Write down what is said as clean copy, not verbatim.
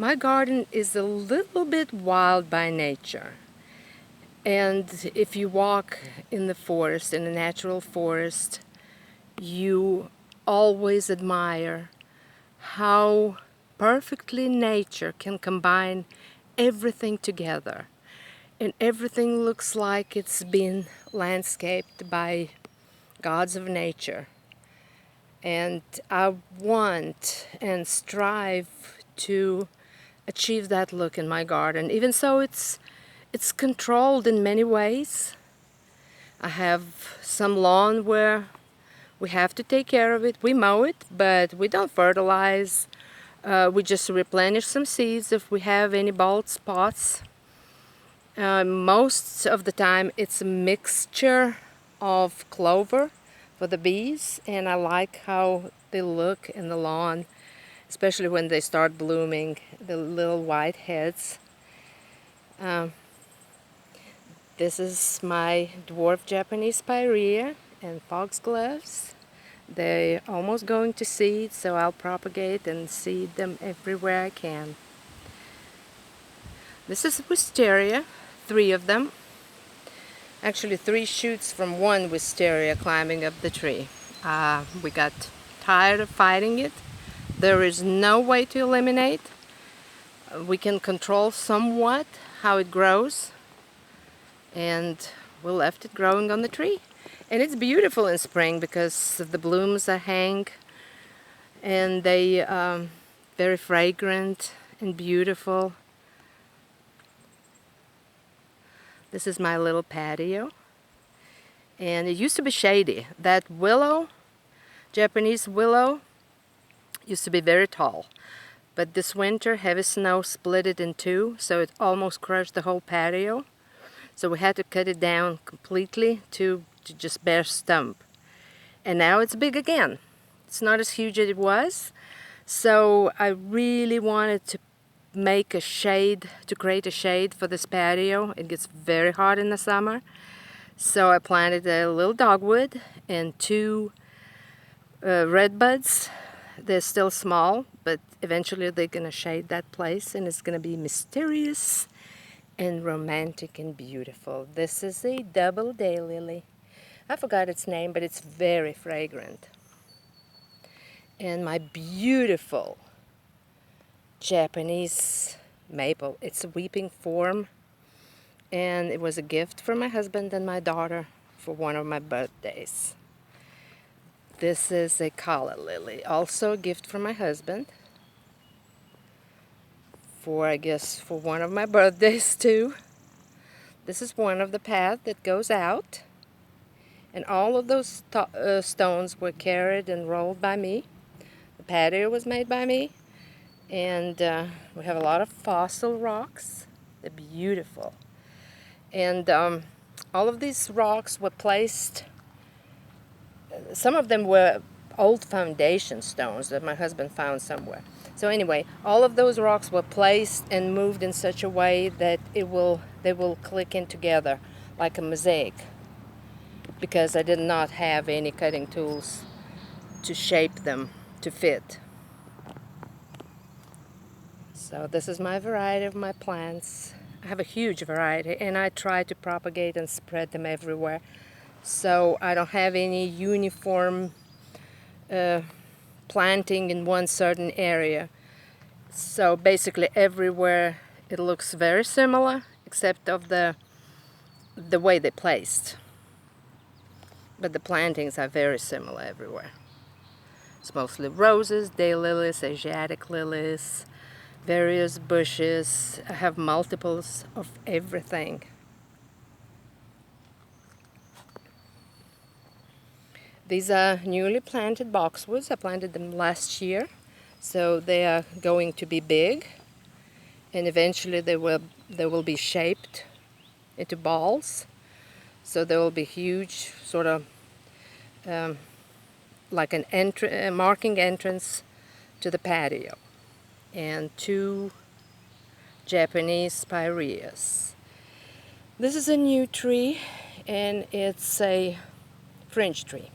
My garden is a little bit wild by nature. And if you walk in the forest, in a natural forest, you always admire how perfectly nature can combine everything together. And everything looks like it's been landscaped by gods of nature. And I want and strive to achieve that look in my garden. Even so, it's controlled in many ways. I have some lawn where we have to take care of it. We mow it, but we don't fertilize. We just replenish some seeds if we have any bald spots. Most of the time it's a mixture of clover for the bees, and I like how they look in the lawn, especially when they start blooming, the little white heads. This is my dwarf Japanese spirea and foxgloves. They're almost going to seed, so I'll propagate and seed them everywhere I can. This is wisteria, 3 of them. Actually 3 shoots from one wisteria climbing up the tree. We got tired of fighting it. There is no way to eliminate. We can control somewhat how it grows, and we left it growing on the tree. And it's beautiful in spring because the blooms hang, and they very fragrant and beautiful. This is my little patio, and it used to be shady. That willow, Japanese willow, used to be very tall, but this winter heavy snow split it in 2, so it almost crushed the whole patio. So we had to cut it down completely to just bare stump. And now it's big again. It's not as huge as it was. So I really wanted to make a shade, to create a shade for this patio. It gets very hot in the summer. So I planted a little dogwood and 2 red buds. They're still small, but eventually they're going to shade that place, and it's going to be mysterious and romantic and beautiful. This is a double daylily. I forgot its name, but it's very fragrant. And my beautiful Japanese maple. It's a weeping form, and it was a gift from my husband and my daughter for one of my birthdays. This is a calla lily, also a gift from my husband for, I guess, for one of my birthdays too. This is one of the paths that goes out, and all of those stones were carried and rolled by me. The patio was made by me, and we have a lot of fossil rocks. They're beautiful. And all of these rocks were placed, some of them were old foundation stones that my husband found somewhere. So anyway, all of those rocks were placed and moved in such a way that they will click in together like a mosaic, because I did not have any cutting tools to shape them to fit. So this is my variety of my plants. I have a huge variety, and I try to propagate and spread them everywhere. So I don't have any uniform planting in one certain area. So basically everywhere it looks very similar, except of the way they're placed. But the plantings are very similar everywhere. It's mostly roses, daylilies, Asiatic lilies, various bushes. I have multiples of everything. These are newly planted boxwoods. I planted them last year, so they are going to be big, and eventually they will be shaped into balls. So there will be huge, sort of like an marking entrance to the patio, and 2 Japanese spireas. This is a new tree, and it's a fringe tree.